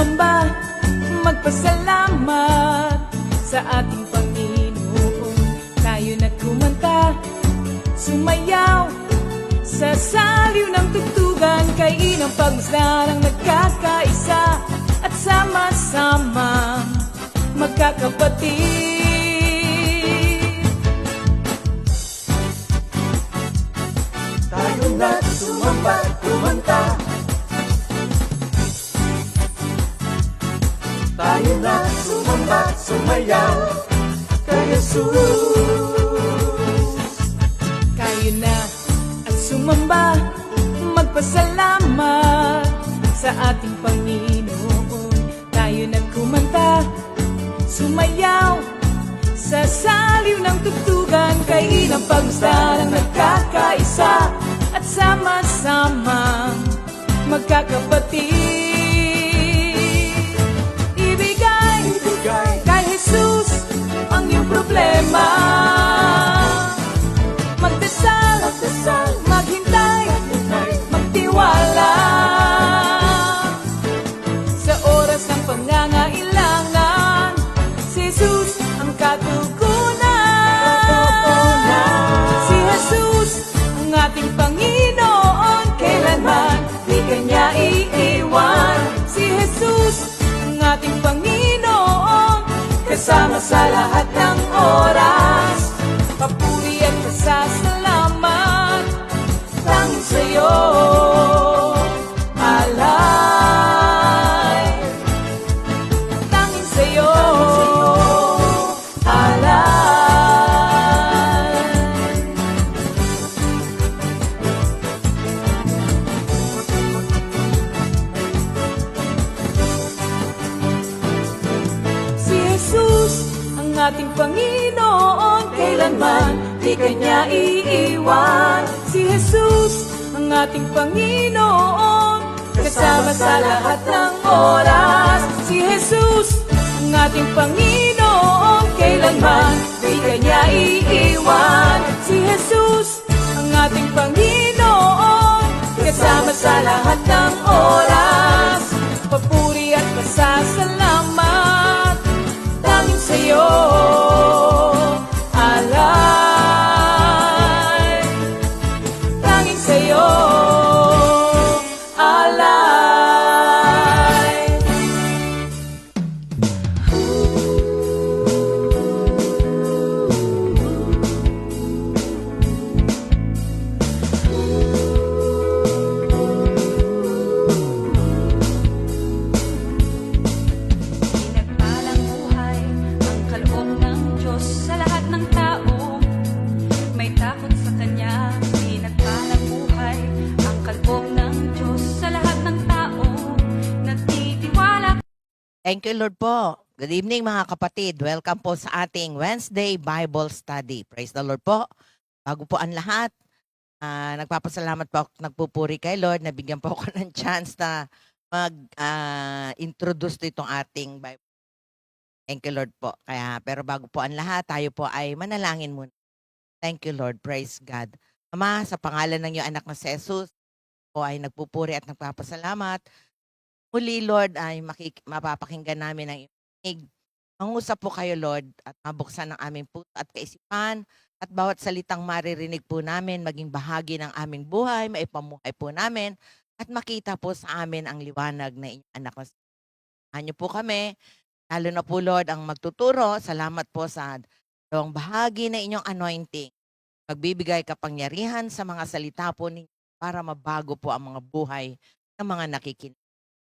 sumamba, magpasalamat sa ating Panginoon. Tayo na kumanta, sumayaw sa saliw ng tugtugan, kay inang pagmasdarang nagkakaisa at sama-sama magkakapatid. Tayo na sumamba, kumanta. Tayo na sumamba, sumayaw kay Jesus. Tayo na at sumamba, magpasalamat sa ating Panginoon. Tayo na kumanta, sumayaw sa saliw ng tugtugan, kay inang pagmasdarang nagkakaisa at sama-sama magkakapatid. Ibigay kay Jesus ang iyong problema. Magdasal, maghintay, magtiwala. Sa oras ng pangangailangan, si Jesus ang katugunan. Si Jesus ang ating Panginoon, kailanman di Kanya iiwan. Si Jesus ang ating Panginoon, kasama sa lahat ng oras. Papuri at pasasalamat tanging sa'yo, alay. Tanging sa'yo, alay. Si Jesus ang ating Panginoon, kailanman di Kanya iiwan. Si Jesus ang ating Panginoon, kasama sa lahat ng oras. Si Jesus ang ating Panginoon, kailanman di Kanya iiwan. Si Jesus ang ating Panginoon, kasama sa lahat ng oras. Papuri at pasasalamat tanging sa'yo, alay. Tanging sa'yo, alay. Pinagpalang buhay ang kaloob ng Diyos sa lahat ng tao. May takot sa Kanya. Pinagpalang buhay ang kaloob ng Diyos sa lahat ng tao. Nagtitiwala. Thank you, Lord po. Good evening, mga kapatid. Welcome po sa ating Wednesday Bible Study. Praise the Lord po. Bago po ang lahat, nagpapasalamat po ako, nagpupuri kay Lord. Nabigyan po ako ng chance na mag-introduce itong ating Bible. Thank you, Lord po. Pero bago po ang lahat, tayo po ay manalangin muna. Thank you, Lord. Praise God. Ama, sa pangalan ng iyong anak na si Jesus, po ay nagpupuri at nagpapasalamat. Muli, Lord, ay mapapakinggan namin ang iyong tinig. Mangusap po kayo, Lord, at mabuksan ang aming puso at kaisipan, at bawat salitang maririnig po namin, maging bahagi ng aming buhay, maipamuhay po namin, at makita po sa amin ang liwanag na inyong anak na si Jesus. Samahan niyo po kami, lalo na po, Lord, ang magtuturo. Salamat po sa dalawang bahagi na inyong anointing. Magbibigay kapangyarihan sa mga salita po ninyo para mabago po ang mga buhay ng mga nakikinig.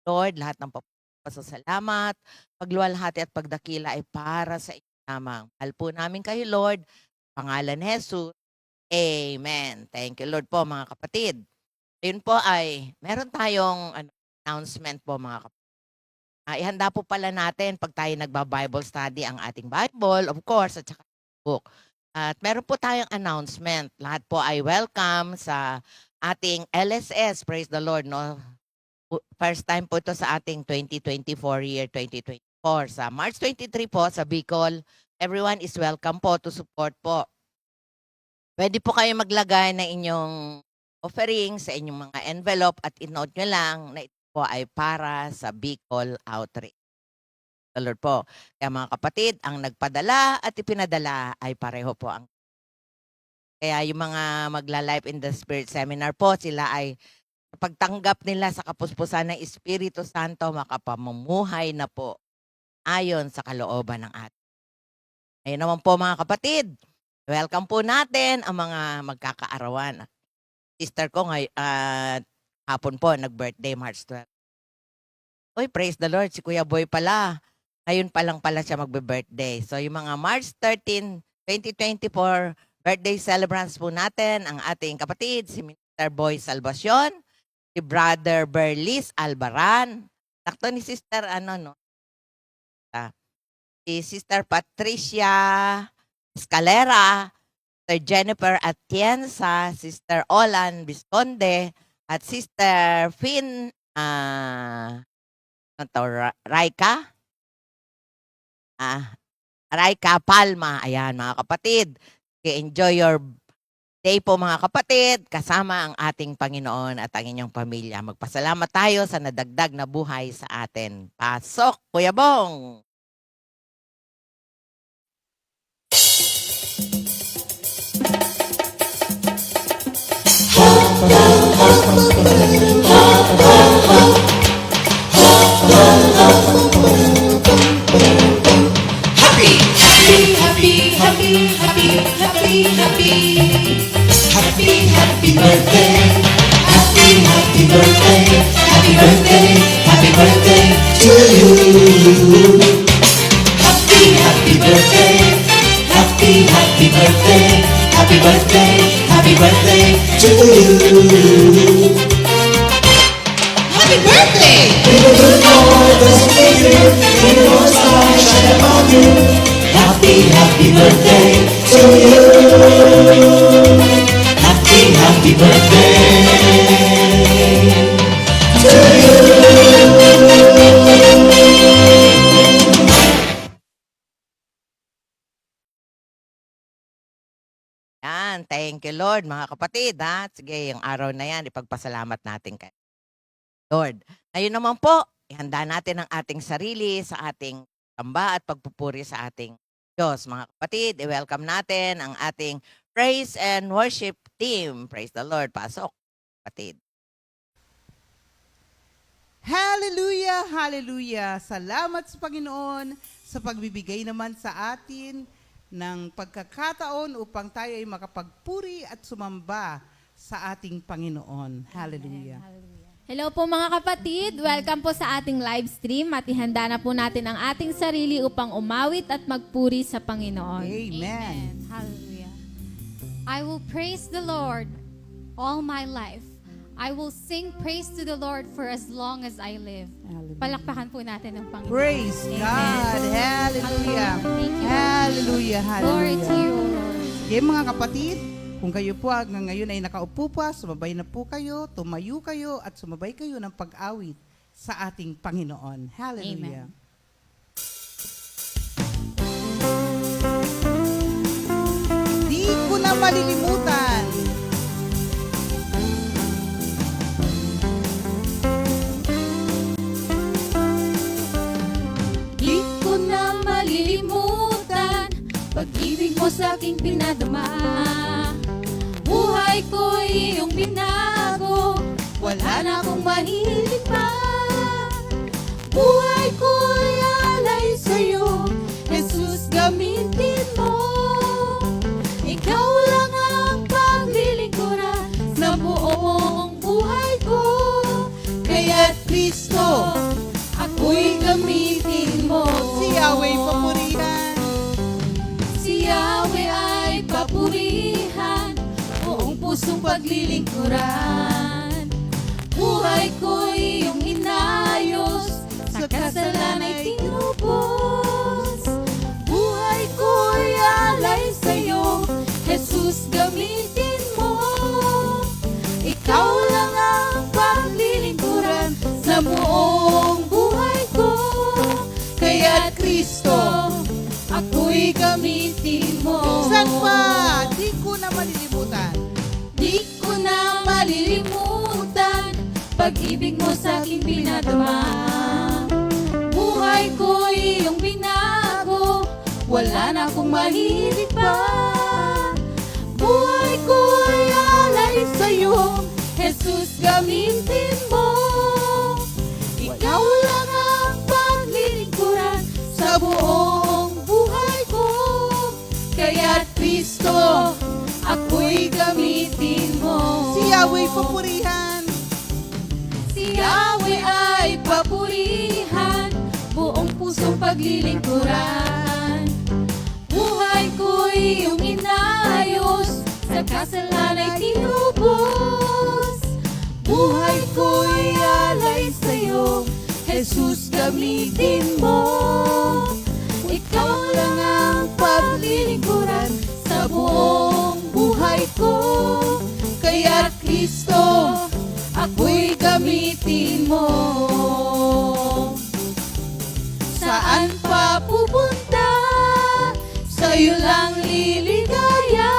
Lord, lahat ng pasasalamat, pagluwalhati at pagdakila ay para sa inyo lamang. Mahal po namin kayo, Lord. Pangalan ni Jesus. Amen. Thank you, Lord po, mga kapatid. Ayun po ay, meron tayong announcement po, mga kapatid. Ihanda po pala natin pag tayo nagba-Bible study ang ating Bible, of course, at saka book. At meron po tayong announcement. Lahat po ay welcome sa ating LSS. Praise the Lord, no? First time po ito sa ating 2024 year 2024. Sa March 23 po sa Bicol, everyone is welcome po to support po. Pwede po kayo maglagay ng inyong offering sa inyong mga envelope at inote nyo lang na ito po ay para sa Bicol Outreach. The Lord po. Kaya mga kapatid, ang nagpadala at ipinadala ay pareho po ang kaya yung mga magla-Life in the Spirit seminar po, sila ay pagtanggap nila sa kapuspusan ng Espiritu Santo, makapamumuhay na po ayon sa kalooban ng atin. Ayun naman po mga kapatid, welcome po natin ang mga magkakaarawan. Sister ko hapon po, nag-birthday March 12. Uy, praise the Lord, si Kuya Boy pala. Ngayon pa lang pala siya magbe-birthday. So yung mga March 13, 2024, birthday celebrants po natin ang ating kapatid, si Mr. Boy Salvacion, si Brother Berlis Albaran, sakto ni Sister si Sister Patricia Escalera, Sister Jennifer Atienza, Sister Olan Visconde, at Sister Fin Raika Palma. Ayan mga kapatid. Enjoy your day po mga kapatid, kasama ang ating Panginoon at ang inyong pamilya. Magpasalamat tayo sa nadagdag na buhay sa atin. Pasok, Kuya Bong! Happy birthday, happy birthday, happy birthday to you. Happy birthday, happy birthday, happy birthday to you. Happy birthday! May the good Lord bless you, may the Lord's light shine upon you. Happy birthday to you. Happy birthday to you. Yan, thank you Lord mga kapatid. Sige, yung araw na yan, ipagpasalamat natin kay Lord. Ngayon naman po, ihanda natin ang ating sarili sa ating samba at pagpupuri sa ating Diyos. Mga kapatid, i-welcome natin ang ating praise and worship team. Praise the Lord. Pasok, kapatid. Hallelujah, hallelujah. Salamat sa Panginoon sa pagbibigay naman sa atin ng pagkakataon upang tayo ay makapagpuri at sumamba sa ating Panginoon. Hallelujah. Hello po mga kapatid, welcome po sa ating live stream at ihanda na po natin ang ating sarili upang umawit at magpuri sa Panginoon. Amen. Hallelujah. I will praise the Lord all my life. I will sing praise to the Lord for as long as I live. Hallelujah. Palakpakan po natin ang Panginoon. Praise Amen. God. Hallelujah. Thank you. Hallelujah. Glory to Hallelujah. you, Lord. Okay, mga kapatid, kung kayo po hanggang ngayon ay nakaupo pa, sumabay na po kayo, tumayo kayo, at sumabay kayo ng pag-awit sa ating Panginoon. Hallelujah. Amen. Di ko na malilimutan. Di ko na malilimutan pag-ibig mo sa aking pinadama. Buhay ko iyong binago, wala na akong mahilig pa. Buhay ko'y alay sa'yo, Jesus, gamitin mo. Ikaw lang ang paglilingkuran sa buong buhay ko. Kaya't Kristo, ako'y gamitin mo. Si Yahweh papurihan. Si Yahweh ay papurihan, buong pusong paglilingkuran. Buhay ko iyong inayos, sa kasalan ay tinubos. Buhay ko'y alay sa'yo, Jesus, gamitin mo. Ikaw lang ang paglilingkuran sa buong buhay ko. Kaya Kristo, ako'y gamitin mo. Saan pa? Di ko na malilimutan. Di ko na malilimutan pag-ibig mo sa aking pinadama. Buhay ko iyong binago, wala na akong mahilig pa. Buhay ko ay alay sa'yo, Jesus, gamitin mo. Ikaw lang ang paglilingkuran sa buong buhay ko. Kaya't Kristo, ako'y gamitin mo. Si Yahweh papurihan. Si Yahweh ay papurihan, buong pusong paglilingkuran. Buhay ko iyong inayos, sa kasalan ay tinubos. Buhay ko'y alay sa'yo, Jesus, gamitin mo. Ikaw lang ang paglilingkuran sa buong buhay ko. Kaya Kristo, ako'y gamitin mo. Saan pa pupunta, sa'yo lang liligaya.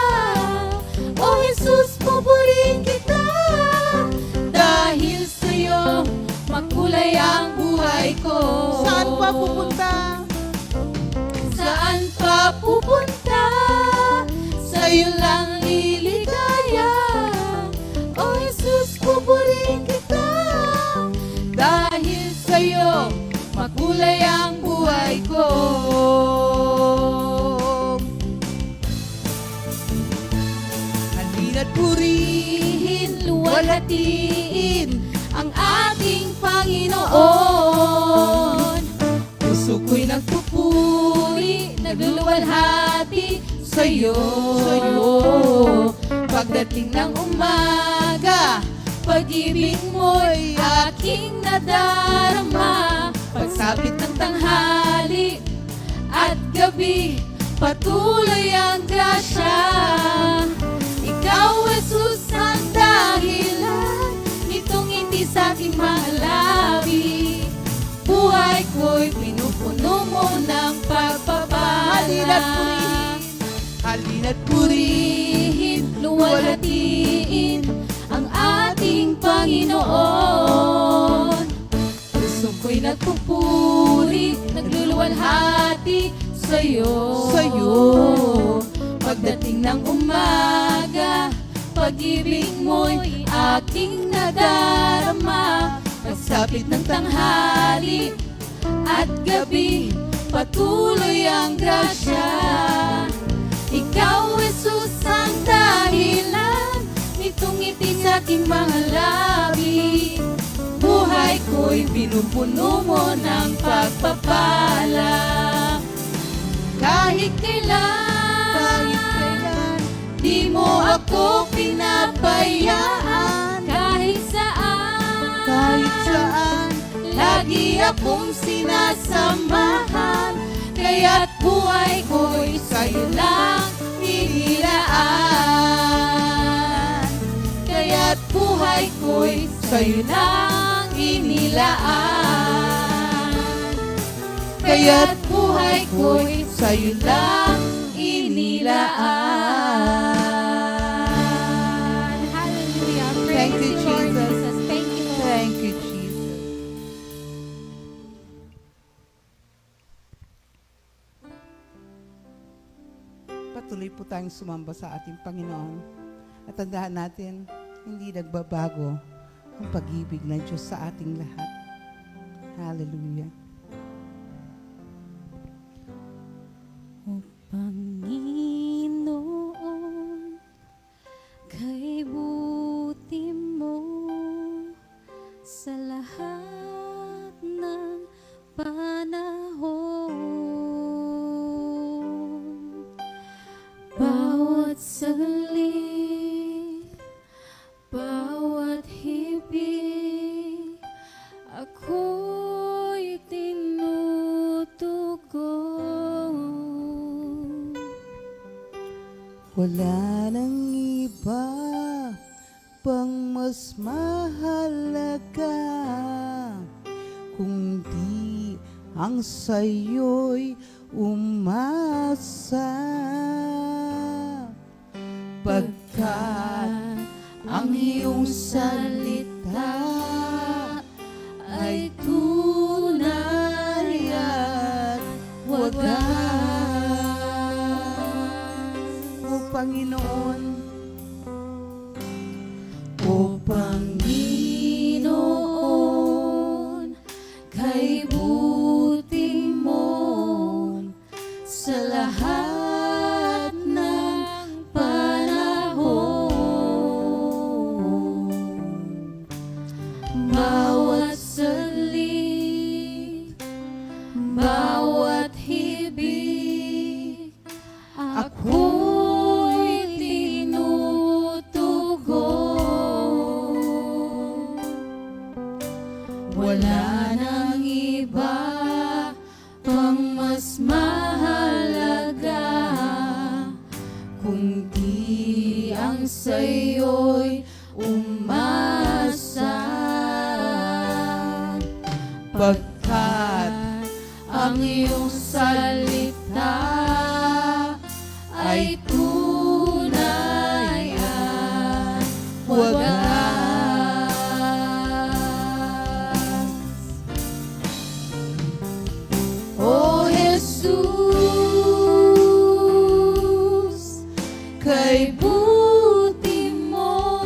O Jesus, pupurihin kita, dahil sa'yo makulay ang buhay ko. Saan pa pupunta? Saan pa pupunta, sa'yo lang liligaya. O Jesus, pupurihin kita, dahil sa'yo makulay ang buhay ko. Halina't purihin, Luwalhatiin ang ating Panginoon. Puso ko'y nagpupuri, nagluluwalhati sa'yo. Pagdating ng umaga, pag-ibig mo'y aking nadarama. Pagsapit ng tanghali at gabi, patuloy ang grasya. Ikaw, Jesus, ang dahilan nitong ngiti sa aking mga labi. Buhay ko'y pinupuno mo ng pagpapala. halina't Purihin, luwalhatiin ang ating Panginoon. Puso ko'y nagpupuri, nagluluwalhati sa'yo. Pagdating ng umaga, pag-ibig mo'y aking nadarama. Pagsapit ng tanghali at gabi, patuloy ang grasya. Ikaw, Jesus, ang dahilan nitong ngiti sa aking mga labi. Buhay ko'y pinupuno mo ng pagpapala. Kahit kailan, di mo ako pinabayaan. Kahit saan, lagi akong sinasamahan. Kaya't buhay ko'y sa'yo lang inilaan. Kaya't buhay ko'y sa'yo lang inilaan. Kaya't buhay ko'y sa'yo lang inilaan. Hallelujah. Thank Praise you, you, Lord Jesus. Jesus. Thank you, Lord. Thank you, Jesus. Patuloy po tayong sumamba sa ating Panginoon. At tandaan natin, hindi nagbabago ang pag-ibig ng Diyos sa ating lahat. Hallelujah. O Panginoon, kay buti mo sa lahat ng panahon. Bawat saglit, bawat hibig, ako'y tinutugon. Wala nang iba pang mas mahalaga kundi ang sa'yo'y umasa. Pagkat ang iyong salita Panginoon. O Panginoon, kay buti mo sa lahat ng panahon. Bawat sali, bawat hibig, ako'y tinutugon. Wala nang iba pang mas mahalaga, kundi ang sa'yo'y umasa. Pagkat ang iyong salita ay tunay at wagas. O Jesus, kay buti mo,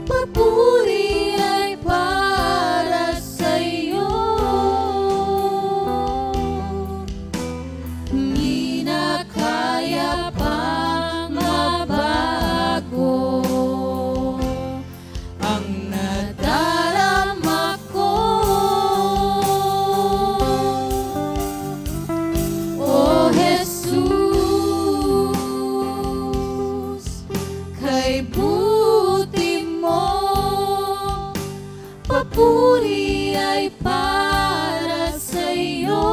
papuri ay para sa'yo. Hindi na kaya pang mabago ang nadarama ko. O Jesus, kay buti mo, papuri ay para sa'yo.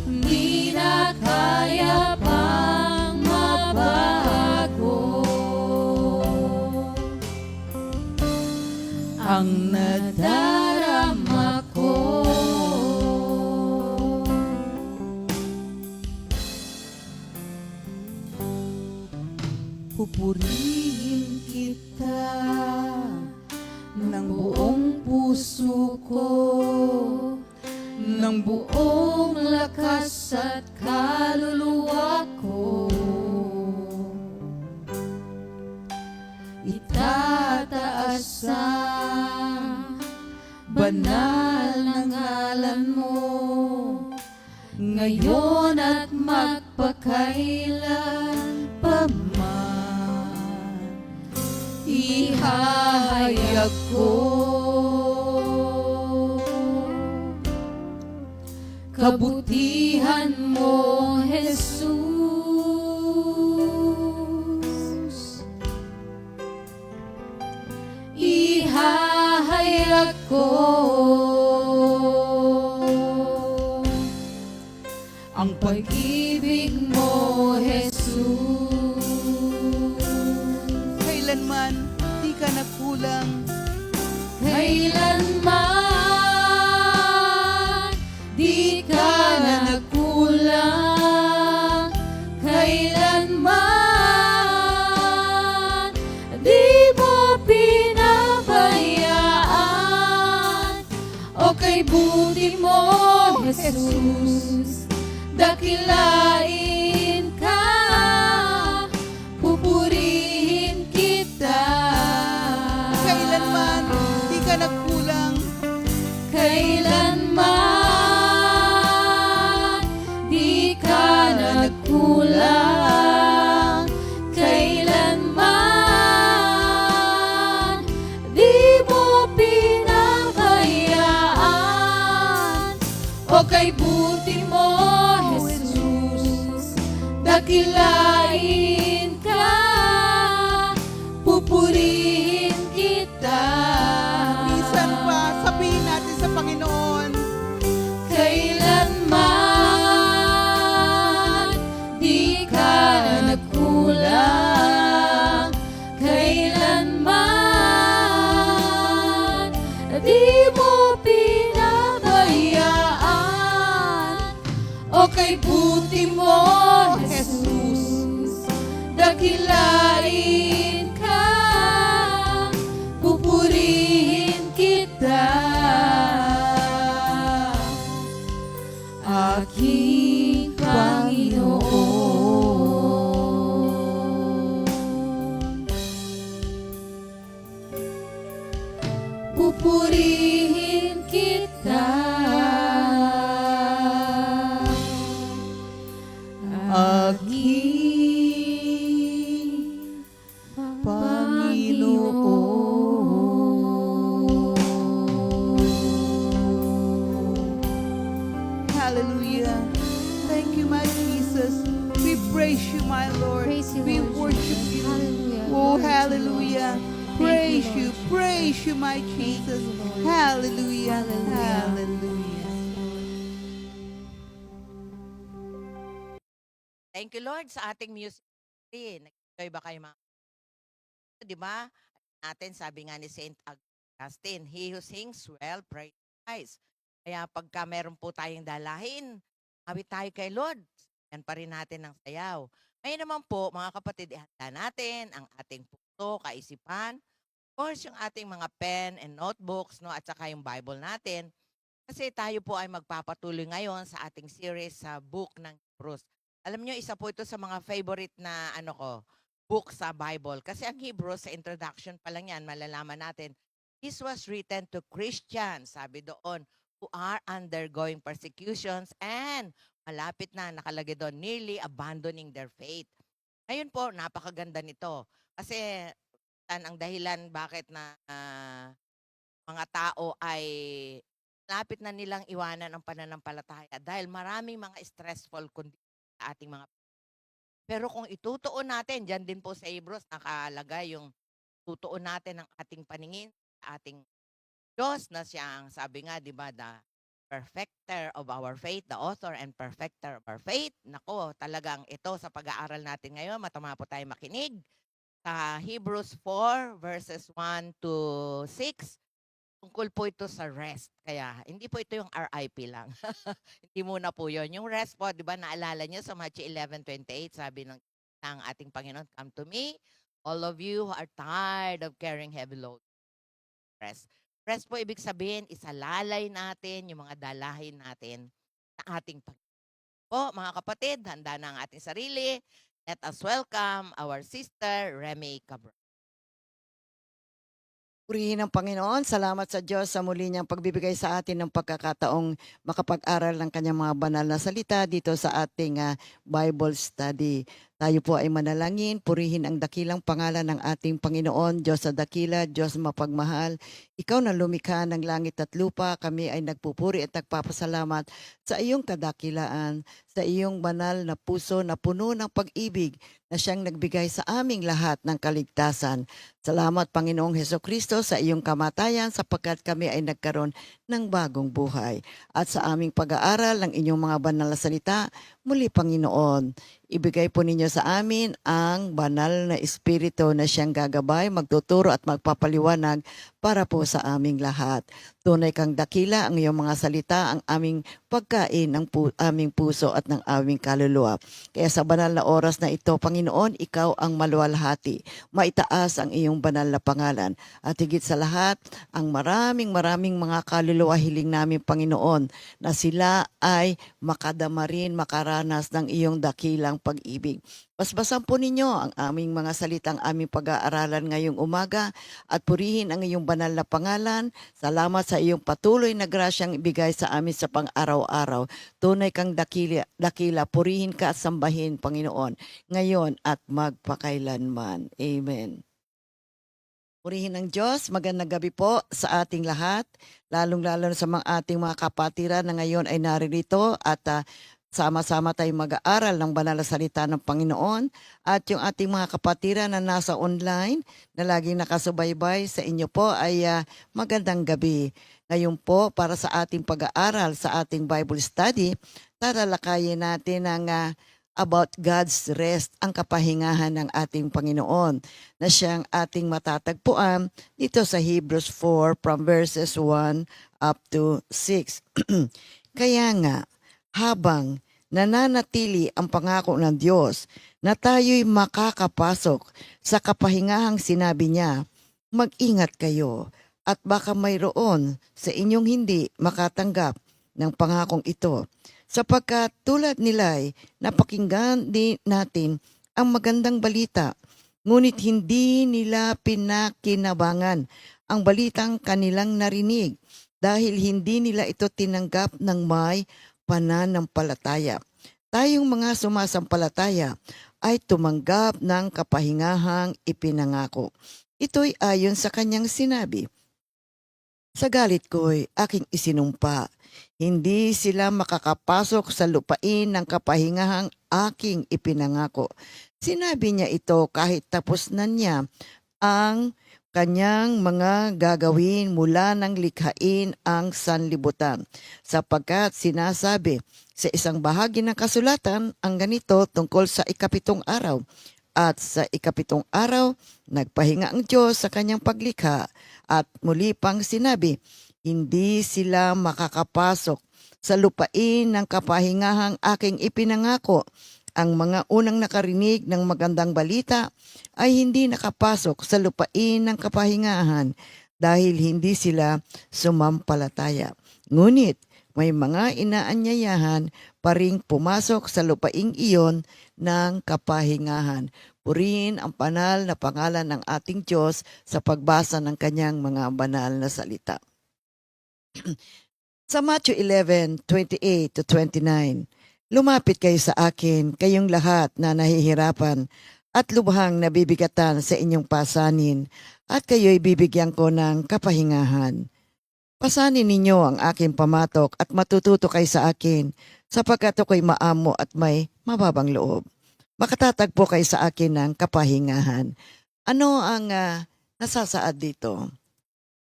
Hindi na kaya pang mabago ang nadarama ko. Pupurihin kita ng buong puso ko, ng buong lakas at kaluluwa ko. Itataas sa banal na ngalan mo, ngayon at magpakailan pa man. Ihahayag ko kabutihan mo, Jesus. Ihahayag ko ang pag-ibig mo, Jesus. Kailanman di ka nagkulang, kailanman di ka na nagkulang, kailanman di mo pinabayaan. O kay buti mo, Jesus, dakilain ka, pupurihin kita. Kailanman di ka nagkulang, kailanman di ka nagkulang, kailanman di mo pinabayaan. O kay buti mo, Jesus, dakilain ka, pupurihin kita. Minsan pa, sabihin natin sa Panginoon, kailanman di ka nagkulang, kailanman di mo pinabayaan. O kay buti mo, Jesus, dakilain ka, pupurihin kita. Aking praise you, my Lord. Praise you, We Lord worship Jesus. you. Hallelujah. Oh, Glory to you, hallelujah. Lord. Praise Thank you, praise you, my Jesus. you, Lord. Hallelujah, Hallelujah. hallelujah. Thank you, Lord, sa ating music. Nag-enjoy ba kayo mga? Di ba? Natin, sabi nga ni Saint Augustine, he who sings well, praise Christ. Kaya pagka meron po tayong dalahin, awit tayo kay Lord. Yan pa rin natin ng sayaw. Ngayon naman po, mga kapatid, ihanda natin ang ating puso, kaisipan, of course, yung ating mga pen and notebooks, no, at saka yung Bible natin. Kasi tayo po ay magpapatuloy ngayon sa ating series sa book ng Hebrews. Alam nyo, isa po ito sa mga favorite na book sa Bible. Kasi ang Hebrews, sa introduction pa lang yan, malalaman natin, this was written to Christians, sabi doon, who are undergoing persecutions and malapit na nakalagay doon, nearly abandoning their faith. Ngayon po, napakaganda nito. Kasi ang dahilan bakit na mga tao ay lapit na nilang iwanan ang pananampalataya dahil maraming mga stressful conditions sa ating mga. Pero kung itutuon natin, dyan din po sa Hebrews nakalagay yung tutuon natin ang ating paningin sa ating Diyos na siyang sabi nga, di ba, the perfecter of our faith, the author and perfecter of our faith. Nako, talagang ito sa pag-aaral natin ngayon, matama po tayo makinig sa Hebrews 4 verses 1 to 6. Tungkol po ito sa rest. Kaya, hindi po ito yung RIP lang. Hindi muna po yun. Yung rest po, di ba, naalala niyo sa Matthew 11:28, sabi ng ating Panginoon, come to me, all of you who are tired of carrying heavy load. Rest. Rest po, ibig sabihin, isalalay natin yung mga dalahin natin sa ating Panginoon. Po, mga kapatid, handa na ang ating sarili. Let us welcome our sister, Remy Cabral. Purihin ang Panginoon. Salamat sa Diyos sa muli niyang pagbibigay sa atin ng pagkakataong makapag-aral ng kanyang mga banal na salita dito sa ating Bible study. Tayo po ay manalangin, purihin ang dakilang pangalan ng ating Panginoon, Diyos sa dakila, Diyos mapagmahal. Ikaw na lumikha ng langit at lupa, kami ay nagpupuri at nagpapasalamat sa iyong kadakilaan, sa iyong banal na puso na puno ng pag-ibig na siyang nagbigay sa aming lahat ng kaligtasan. Salamat Panginoong Hesukristo sa iyong kamatayan sapagkat kami ay nagkaroon ng bagong buhay. At sa aming pag-aaral ng inyong mga banal na salita, muli Panginoon, ibigay po ninyo sa amin ang banal na espiritu na siyang gagabay, magtuturo at magpapaliwanag para po sa aming lahat. Tunay kang dakila ang iyong mga salita, ang aming pagkain ng aming puso at ng aming kaluluwa. Kaya sa banal na oras na ito, Panginoon, ikaw ang maluwalhati. Maitaas ang iyong banal na pangalan. At higit sa lahat, ang maraming mga kaluluwa hiling namin, Panginoon, na sila ay makadama rin, makaranas ng iyong dakilang pag-ibig. Basbasan po ninyo ang aming mga salitang aming pag-aaralan ngayong umaga at purihin ang iyong banal na pangalan. Salamat sa iyong patuloy na grasyang ibigay sa amin sa pang-araw-araw. Tunay kang dakila, purihin ka at sambahin, Panginoon, ngayon at magpakailanman. Amen. Purihin ng Diyos, magandang gabi po sa ating lahat, lalong-lalo sa mga ating mga kapatiran na ngayon ay naririto at sama-sama tayong mag-aaral ng banal na salita ng Panginoon at yung ating mga kapatiran na nasa online na laging nakasubaybay sa inyo po ay magandang gabi. Ngayon po para sa ating pag-aaral sa ating Bible study, tatalakayin natin ang about God's rest, ang kapahingahan ng ating Panginoon na siyang ating matatagpuan dito sa Hebrews 4 from verses 1 up to 6. Kaya nga, habang nananatili ang pangako ng Diyos na tayo'y makakapasok sa kapahingahang sinabi niya, mag-ingat kayo at baka mayroon sa inyong hindi makatanggap ng pangakong ito. Sapagkat tulad nila'y napakinggan din natin ang magandang balita, ngunit hindi nila pinakinabangan ang balitang kanilang narinig dahil hindi nila ito tinanggap ng may pananampalataya. Tayong mga sumasampalataya ay tumanggap ng kapahingahang ipinangako. Ito'y ayon sa kanyang sinabi, sa galit ko'y aking isinumpa, hindi sila makakapasok sa lupain ng kapahingahang aking ipinangako. Sinabi niya ito kahit tapos na niya ang kanyang mga gagawin mula nang likhain ang sanlibutan. Sapagkat sinasabi sa isang bahagi ng kasulatan ang ganito tungkol sa ikapitong araw. At sa ikapitong araw, nagpahinga ang Diyos sa kanyang paglikha at muli pang sinabi, hindi sila makakapasok sa lupain ng kapahingahang aking ipinangako. Ang mga unang nakarinig ng magandang balita ay hindi nakapasok sa lupain ng kapahingahan dahil hindi sila sumampalataya. Ngunit may mga inaanyayahan pa ring pumasok sa lupaing iyon ng kapahingahan. Purihin ang banal na pangalan ng ating Diyos sa pagbasa ng kanyang mga banal na salita. Sa Matthew 11:28 to 29, lumapit kayo sa akin, kayong lahat na nahihirapan at lubhang nabibigatan sa inyong pasanin, at kayo'y bibigyan ko ng kapahingahan. Pasanin ninyo ang aking pamatok at matututo kayo sa akin, sapagkat ako'y maamo at may mababang loob. Makatatagpo kayo sa akin ng kapahingahan. Ano ang nasasaad dito?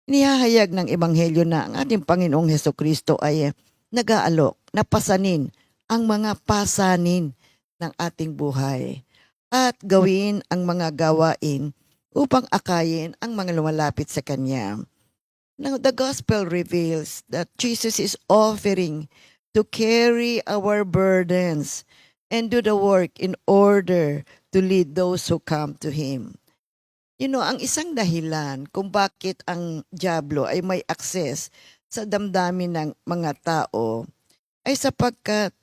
Inihahayag ng Ebanghelyo na ang ating Panginoong Hesukristo ay nag-aalok, napasanin ang mga pasanin ng ating buhay at gawin ang mga gawain upang akayin ang mga lumalapit sa Kanya. Now, the Gospel reveals that Jesus is offering to carry our burdens and do the work in order to lead those who come to Him. You know, ang isang dahilan kung bakit ang dyablo ay may access sa damdamin ng mga tao ay sapagkat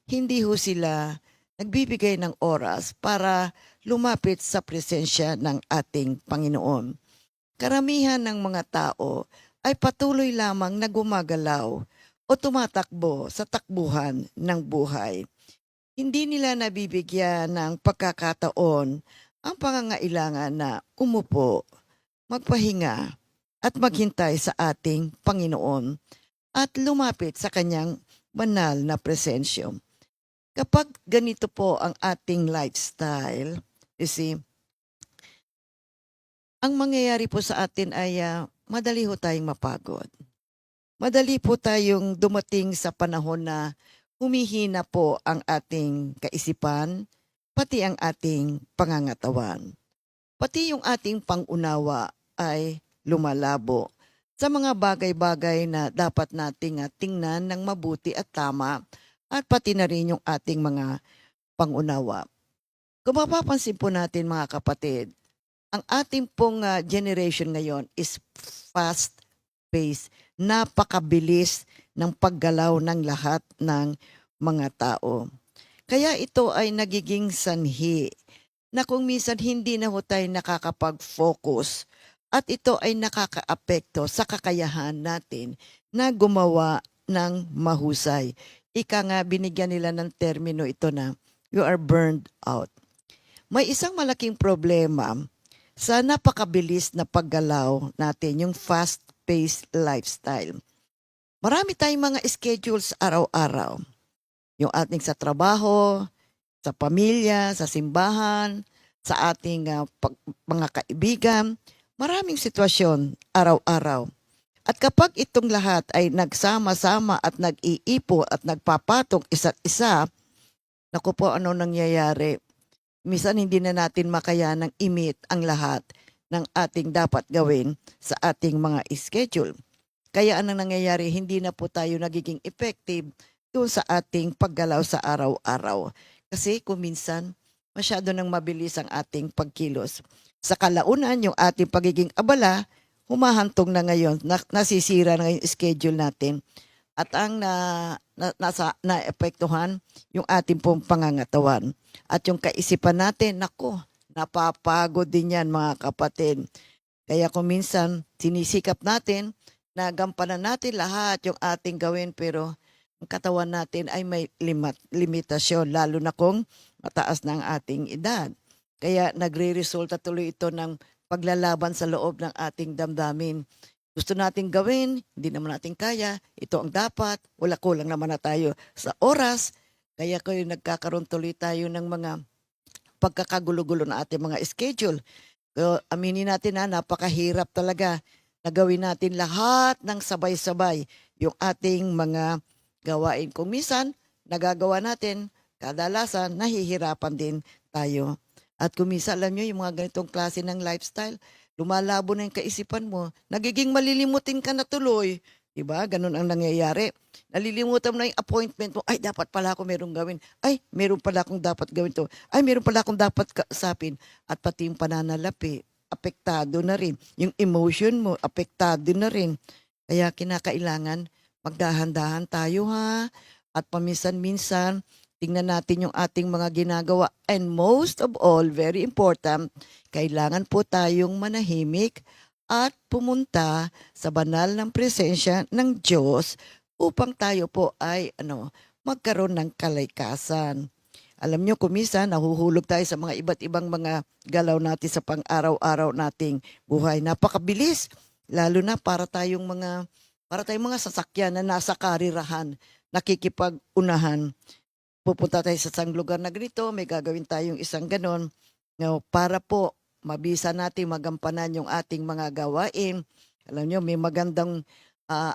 hindi ho sila nagbibigay ng oras para lumapit sa presensya ng ating Panginoon. Karamihan ng mga tao ay patuloy lamang na gumagalaw o tumatakbo sa takbuhan ng buhay. Hindi nila nabibigyan ng pagkakataon ang pangangailangan na umupo, magpahinga at maghintay sa ating Panginoon at lumapit sa kanyang banal na presensya. Kapag ganito po ang ating lifestyle, you see, ang mangyayari po sa atin ay madali ho tayong mapagod. Madali po tayong dumating sa panahon na humihina po ang ating kaisipan, pati ang ating pangangatawan. Pati yung ating pangunawa ay lumalabo sa mga bagay-bagay na dapat nating tingnan ng mabuti at tama at pati na rin yung ating mga pangunawa. Kung mapapansin po natin mga kapatid, ang ating pong generation ngayon is fast-paced, napakabilis ng paggalaw ng lahat ng mga tao. Kaya ito ay nagiging sanhi na kung minsan hindi na ho tayo nakakapag-focus at ito ay nakakaapekto sa kakayahan natin na gumawa ng mahusay. Ika nga, binigyan nila ng termino ito na you are burned out. May isang malaking problema sa napakabilis na paggalaw natin, yung fast-paced lifestyle. Marami tayong mga schedules araw-araw. Yung ating sa trabaho, sa pamilya, sa simbahan, sa ating mga kaibigan, maraming sitwasyon araw-araw. At kapag itong lahat ay nagsama-sama at nag-iipo at nagpapatong isa't isa, naku po ano nangyayari? Minsan hindi na natin makayanang i-meet ang lahat ng ating dapat gawin sa ating mga schedule. Kaya anong nangyayari? Hindi na po tayo nagiging effective doon sa ating paggalaw sa araw-araw. Kasi kung minsan, masyado nang mabilis ang ating pagkilos. Sa kalaunan, yung ating pagiging abala, humahantong na ngayon, nasisira na yung schedule natin. At ang naepektuhan, yung ating pong pangangatawan. At yung kaisipan natin, nako, napapagod din yan mga kapatid. Kaya kung minsan, sinisikap natin na gampanan natin lahat yung ating gawin, pero ang katawan natin ay may limitasyon, lalo na kung mataas na ang ating edad. Kaya nagre-resulta tuloy ito ng paglalaban sa loob ng ating damdamin. Gusto nating gawin, hindi naman natin kaya, ito ang dapat, wala kulang naman na tayo sa oras, Kaya kayo nagkakaroon tuloy tayo ng mga pagkakagulo-gulo na ating mga schedule. So, aminin natin na napakahirap talaga na gawin natin lahat ng sabay-sabay yung ating mga gawain. Kung minsan, nagagawa natin, kadalasan, nahihirapan din tayo. At kung minsan, alam nyo, yung mga ganitong klase ng lifestyle, lumalabo na yung kaisipan mo, nagiging malilimutin ka na tuloy. Diba? Ganun ang nangyayari. Nalilimutan mo na yung appointment mo. Ay, dapat pala ako merong gawin. Ay, meron pala akong dapat gawin to. Ay, meron pala akong dapat kausapin. At pati yung pananalapi, apektado na rin. Yung emotion mo, apektado na rin. Kaya kinakailangan, magdahan-dahan tayo ha. At paminsan-minsan, tingnan natin yung ating mga ginagawa. And most of all, very important, kailangan po tayong manahimik at pumunta sa banal ng presensya ng Diyos upang tayo po ay magkaroon ng kalaykasan. Alam nyo, kuminsan nahuhulog tayo sa mga iba't ibang mga galaw natin sa pang-araw-araw nating buhay. Napakabilis, lalo na para tayong mga sasakyan na nasa karirahan, nakikipag-unahan. Pupunta tayo sa isang lugar na ganito, may gagawin tayong isang ganon, para po mabisa natin magampanan yung ating mga gawain. Alam nyo, may magandang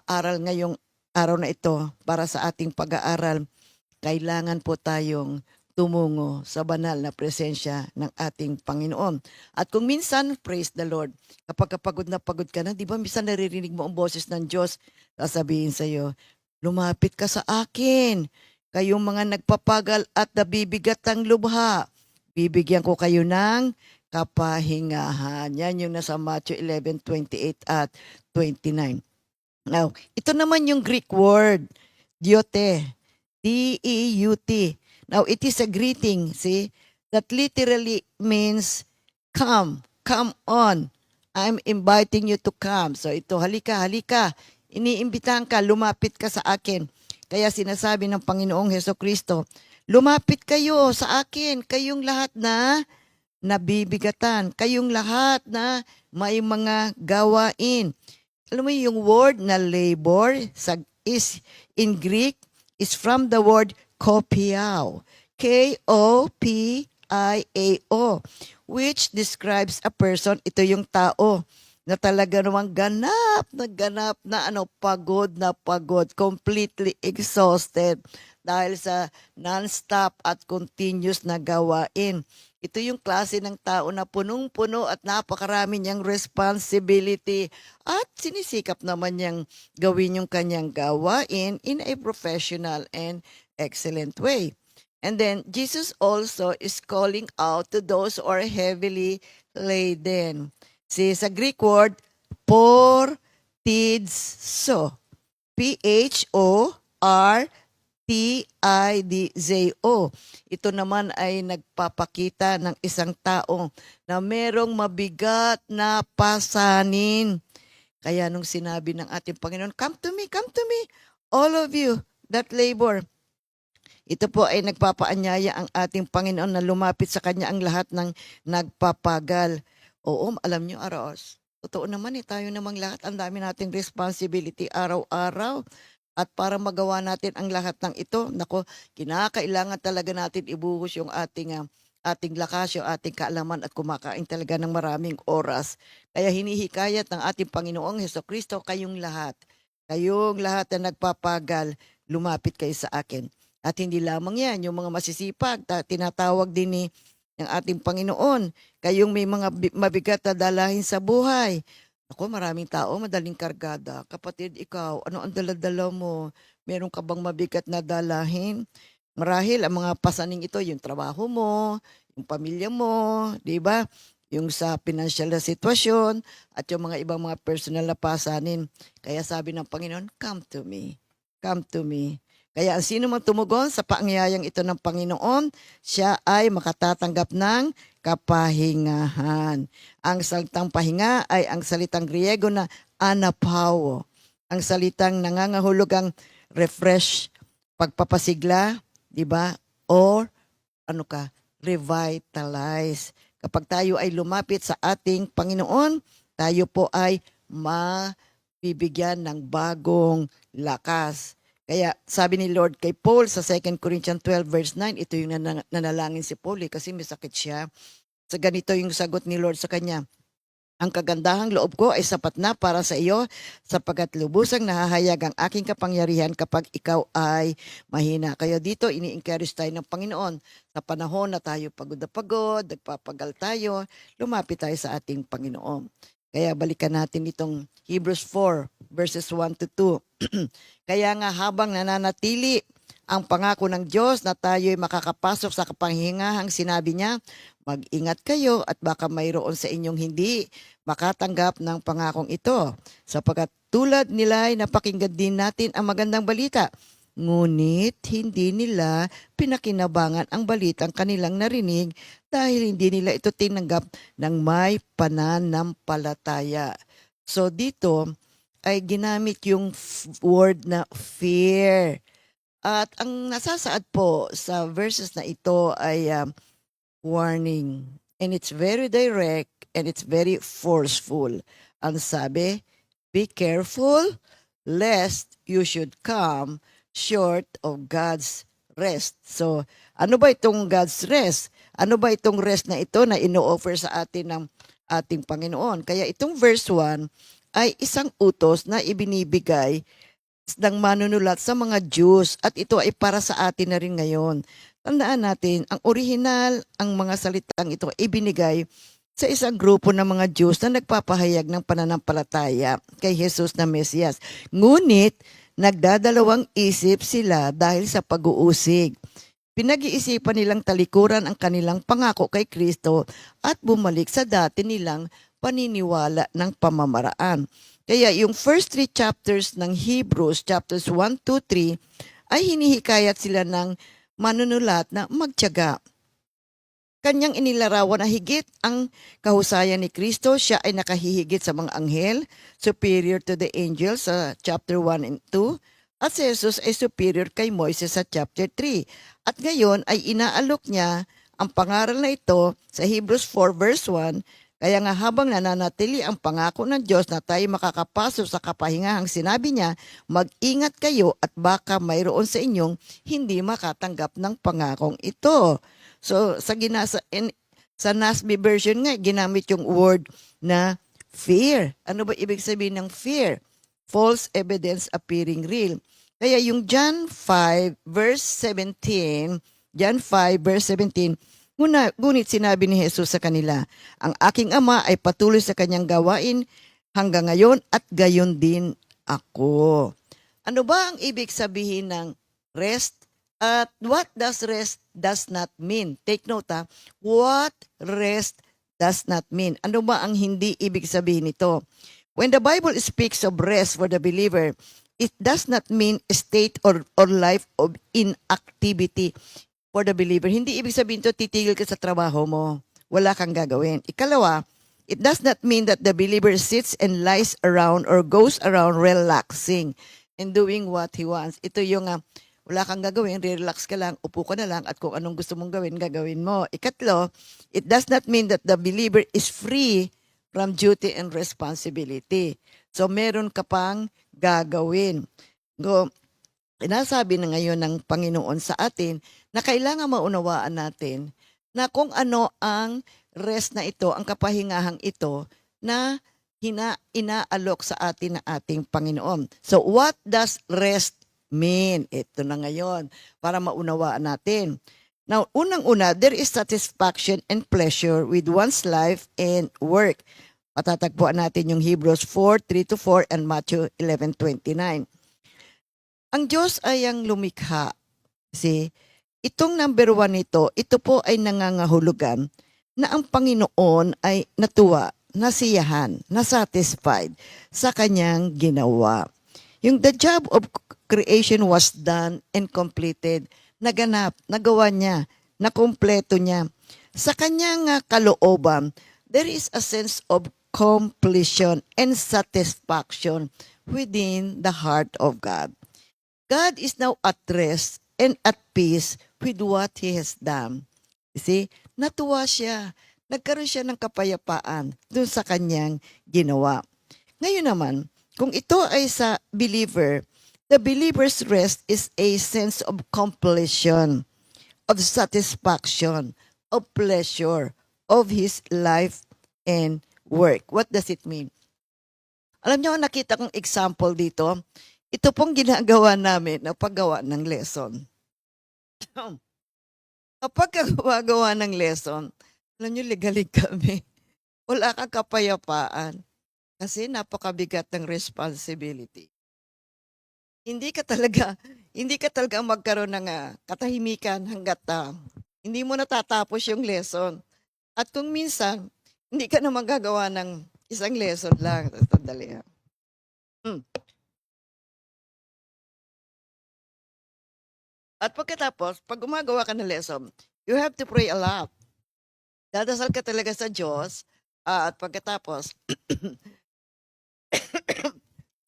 aral ngayong araw na ito para sa ating pag-aaral. Kailangan po tayong tumungo sa banal na presensya ng ating Panginoon. At kung minsan, praise the Lord, kapag pagod na pagod ka na, di ba minsan naririnig mo ang boses ng Diyos, sasabihin sa iyo, lumapit ka sa akin, kayong mga nagpapagal at nabibigat ang lubha. Bibigyan ko kayo ng kapahingahan. Yan yung nasa Matthew 11:28 at 29. Now, ito naman yung Greek word, diote, D-E-U-T. Now, it is a greeting, see, that literally means come on. I'm inviting you to come. So ito, halika. Iniimbitahan ka, lumapit ka sa akin. Kaya sinasabi ng Panginoong Hesukristo, lumapit kayo sa akin, kayong lahat na nabibigatan, kayong lahat na may mga gawain. Alam mo yung word na labor is in Greek is from the word kopiao. K-O-P-I-A-O, which describes a person, ito yung tao, na talaga namang ganap na pagod, completely exhausted dahil sa non-stop at continuous na gawain. Ito yung klase ng tao na punong-puno at napakarami niyang responsibility at sinisikap naman niyang gawin yung kanyang gawain in a professional and excellent way. And then, Jesus also is calling out to those who are heavily laden. See, sa Greek word, portidzo. P-H-O-R-T-I-D-Z-O. Ito naman ay nagpapakita ng isang tao na merong mabigat na pasanin. Kaya nung sinabi ng ating Panginoon, come to me, all of you that labor. Ito po ay nagpapaanyaya ang ating Panginoon na lumapit sa Kanya ang lahat ng nagpapagal. Oo, alam nyo, Aros, totoo naman tayo namang lahat, ang dami nating responsibility araw-araw. At para magawa natin ang lahat ng ito, kinakailangan talaga natin ibuhos yung ating lakas, yung ating kaalaman at kumakain talaga ng maraming oras. Kaya hinihikayat ng ating Panginoong Hesukristo, kayong lahat na nagpapagal, lumapit kayo sa akin. At hindi lamang yan, yung mga masisipag, tinatawag din ni ng ating Panginoon, kayong may mga mabigat na dalahin sa buhay. Ako, maraming tao, madaling kargada. Kapatid, ikaw, ano ang dala-dala mo? Meron ka bang mabigat na dalahin? Marahil, ang mga pasaning ito, yung trabaho mo, yung pamilya mo, di ba? Yung sa financial na sitwasyon, at yung mga ibang mga personal na pasanin. Kaya sabi ng Panginoon, come to me. Come to me. Kaya ang sino mang tumugon sa paangyayang ito ng Panginoon, siya ay makatatanggap ng kapahingahan. Ang salitang pahinga ay ang salitang Griego na anapao. Ang salitang nangangahulugang refresh, pagpapasigla, di ba? Or revitalize. Kapag tayo ay lumapit sa ating Panginoon, tayo po ay mabibigyan ng bagong lakas. Kaya sabi ni Lord kay Paul sa 2 Corinthians 12 verse 9, ito yung nanalangin si Paul kasi may sakit siya. Sa ganito yung sagot ni Lord sa kanya, ang kagandahang loob ko ay sapat na para sa iyo sapagkat lubusang nahahayag ang aking kapangyarihan kapag ikaw ay mahina. Kaya dito ini-encourage tayo ng Panginoon sa panahon na tayo pagod na pagod, nagpapagal tayo, lumapit tayo sa ating Panginoon. Kaya balikan natin itong Hebrews 4 verses 1 to 2. Kaya nga habang nananatili ang pangako ng Diyos na tayo'y makakapasok sa kapahingahang sinabi niya, mag-ingat kayo at baka mayroon sa inyong hindi makatanggap ng pangakong ito. Sapagkat tulad nila ay napakinggan din natin ang magandang balita. Ngunit hindi nila pinakinabangan ang balitang kanilang narinig dahil hindi nila ito tinanggap ng may pananampalataya. So dito ay ginamit yung word na fear. At ang nasasaad po sa verses na ito ay warning. And it's very direct and it's very forceful. Ang sabi, be careful lest you should come short of God's rest. So, ano ba itong God's rest? Ano ba itong rest na ito na ino-offer sa atin ng ating Panginoon? Kaya itong verse 1 ay isang utos na ibinibigay ng manunulat sa mga Jews at ito ay para sa atin na rin ngayon. Tandaan natin, ang orihinal, ang mga salitang ito ay ibinigay sa isang grupo ng mga Jews na nagpapahayag ng pananampalataya kay Jesus na Mesiyas. Ngunit, nagdadalawang isip sila dahil sa pag-uusig. Pinag-iisipan nilang talikuran ang kanilang pangako kay Kristo at bumalik sa dati nilang paniniwala ng pamamaraan. Kaya yung first 3 chapters ng Hebrews, chapters 1, 2, 3, ay hinihikayat sila ng manunulat na magtiyaga. Kanyang inilarawan na higit ang kahusayan ni Kristo. Siya ay nakahihigit sa mga anghel, superior to the angels sa chapter 1 and 2. At si Jesus ay superior kay Moises sa chapter 3. At ngayon ay inaalok niya ang pangaral na ito sa Hebrews 4 verse 1. Kaya nga habang nananatili ang pangako ng Diyos na tayo makakapasok sa kapahingahang sinabi niya, mag-ingat kayo at baka mayroon sa inyong hindi makatanggap ng pangakong ito. So sa NASB version nga, ginamit yung word na fear. Ano ba ibig sabihin ng fear? False evidence appearing real. Kaya yung John 5 verse 17, ngunit sinabi ni Jesus sa kanila, ang aking ama ay patuloy sa kanyang gawain hanggang ngayon at gayon din ako. Ano ba ang ibig sabihin ng rest? At what does rest does not mean? Take note what rest does not mean. Ano ba ang hindi ibig sabihin nito? When the Bible speaks of rest for the believer, it does not mean a state or life of inactivity for the believer. Hindi ibig sabihin to titigil ka sa trabaho mo. Wala kang gagawin. Ikalawa, it does not mean that the believer sits and lies around or goes around relaxing and doing what he wants. Ito yung wala kang gagawin, relax ka lang, upo ka na lang, at kung anong gusto mong gawin, gagawin mo. Ikatlo, it does not mean that the believer is free from duty and responsibility. So, meron ka pang gagawin. Sinasabi na ngayon ng Panginoon sa atin na kailangan maunawaan natin na kung ano ang rest na ito, ang kapahingahang ito na inaalok sa atin na ating Panginoon. So, what does rest mean? Ito na ngayon para maunawaan natin. Now, unang-una, there is satisfaction and pleasure with one's life and work. Patatagpuan natin yung Hebrews 4:3-4 and Matthew 11:29. Ang Diyos ay ang lumikha. Kasi itong number 1 nito, ito po ay nangangahulugan na ang Panginoon ay natuwa, nasiyahan, nasatisfied sa kanyang ginawa. Yung the job of creation was done and completed, naganap, nagawa niya, nakumpleto niya. Sa kanyang kalooban, there is a sense of completion and satisfaction within the heart of God. God is now at rest and at peace with what He has done. You see, natuwa siya. Nagkaroon siya ng kapayapaan dun sa kanyang ginawa. Ngayon naman, kung ito ay sa believer, The believer's rest is a sense of completion, of satisfaction, of pleasure, of his life and work. What does it mean? Alam niyo, nakita kong example dito. Ito pong ginagawa namin na paggawa ng lesson. Kapag gumagawa ng lesson, alam niyo, ligalig kami. Wala kang kapayapaan kasi napakabigat ng responsibility. Hindi ka talaga magkaroon ng katahimikan hanggat hindi mo natatapos yung lesson. At kung minsan, hindi ka na magagawa ng isang lesson lang. Sandali. At pagkatapos, pag gumagawa ka ng lesson, you have to pray a lot. Dadasal ka talaga sa Diyos. At pagkatapos,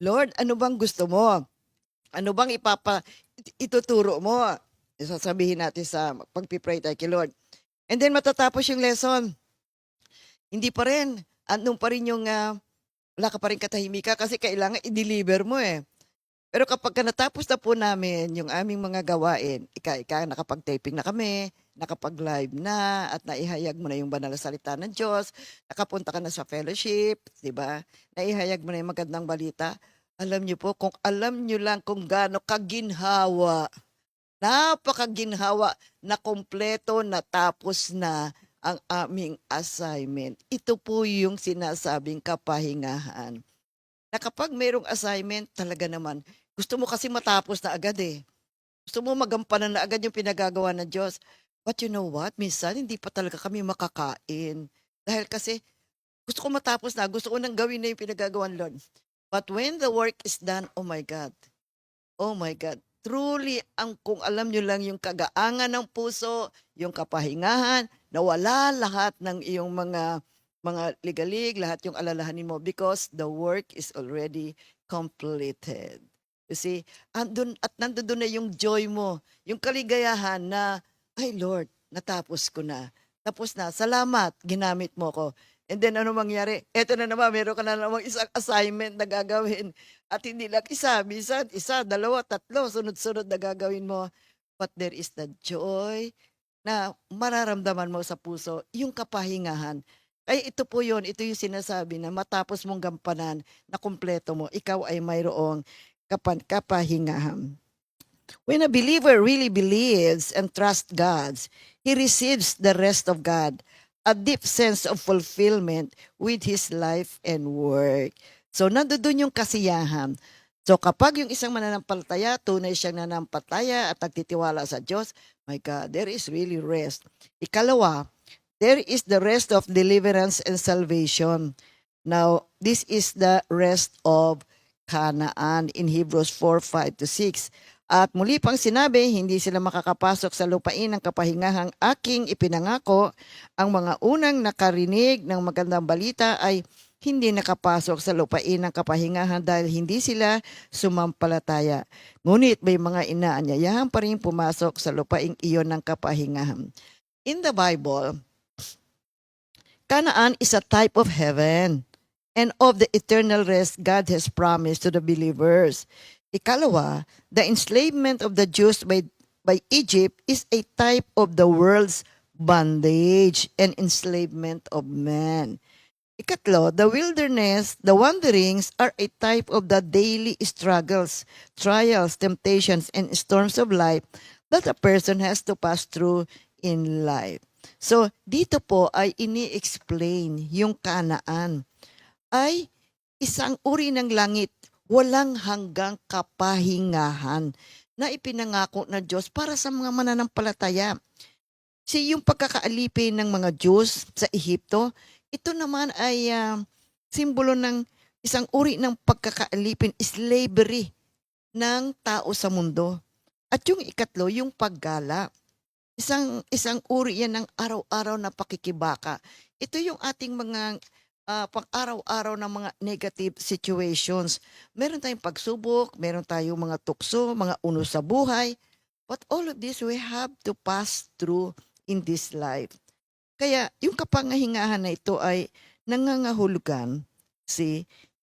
Lord, ano bang gusto mo? Ano bang ituturo mo? Sasabihin natin sa pagpipray tayo kay Lord. And then matatapos yung lesson. Hindi pa rin. Andun pa rin yung wala ka pa rin katahimika kasi kailangan i-deliver mo eh. Pero kapag natapos na po namin yung aming mga gawain, ika nakapag-taping na kami, nakapag-live na, at naihayag mo na yung banal na salita ng Diyos, nakapunta ka na sa fellowship, di ba? Naihayag mo na yung magandang balita. Alam niyo po, kung alam niyo lang kung gaano kaginhawa, napakaginhawa na kompleto natapos na ang aming assignment. Ito po yung sinasabing kapahingahan. Na kapag mayroong assignment, talaga naman, gusto mo kasi matapos na agad eh. Gusto mo magampanan na agad yung pinagagawa ng Diyos. But you know what? Minsan, hindi pa talaga kami makakain. Dahil kasi, gusto ko matapos na. Gusto ko nang gawin na yung pinagagawa ng Lord. But when the work is done, oh my God. Oh my God. Truly, kung alam nyo lang yung kagaangan ng puso, yung kapahingahan, nawala lahat ng iyong mga ligalig, lahat yung alalahanin mo because the work is already completed. You see, nandun na yung joy mo, yung kaligayahan na, ay Lord, natapos ko na. Tapos na, salamat, ginamit mo ko. And then ano mangyari? Eto na naman, meron ka na namang isang assignment na gagawin. At hindi lang isa, dalawa, tatlo, sunod-sunod na gagawin mo. But there is the joy na mararamdaman mo sa puso, yung kapahingahan. Ay ito po yun, ito yung sinasabi na matapos mong gampanan na kumpleto mo, ikaw ay mayroong kapahingahan. When a believer really believes and trusts God, he receives the rest of God, a deep sense of fulfillment with his life and work. So nandoon yung kasiyahan. So kapag yung isang mananampalataya, tunay siyang nananampalataya at nagtitiwala sa Diyos, my God, there is really rest. Ikalawa, there is the rest of deliverance and salvation. Now, this is the rest of Canaan in Hebrews 4:5-6. At muli pang sinabi, hindi sila makakapasok sa lupain ng kapahingahang aking ipinangako. Ang mga unang nakarinig ng magandang balita ay hindi nakapasok sa lupain ng kapahingahan dahil hindi sila sumampalataya. Ngunit may mga inaanyayahan pa rin pumasok sa lupaing iyon ng kapahingahan. In the Bible, Canaan is a type of heaven and of the eternal rest God has promised to the believers. Ikalawa, the enslavement of the Jews by Egypt is a type of the world's bondage and enslavement of man. Ikatlo, the wilderness, the wanderings are a type of the daily struggles, trials, temptations, and storms of life that a person has to pass through in life. So, dito po ay ini-explain yung Kanaan ay isang uri ng langit, walang hanggang kapahingahan na ipinangako ng Diyos para sa mga mananampalataya. Yung pagkakaalipin ng mga Diyos sa Ehipto, ito naman ay simbolo ng isang uri ng pagkakaalipin, slavery ng tao sa mundo. At yung ikatlo, yung paggala. Isang uri yan ng araw-araw na pakikibaka. Ito yung ating mga pang-araw-araw na mga negative situations. Meron tayong pagsubok, meron tayong mga tukso, mga unos sa buhay. But all of this we have to pass through in this life. Kaya yung kapangahingahan na ito ay nangangahulugan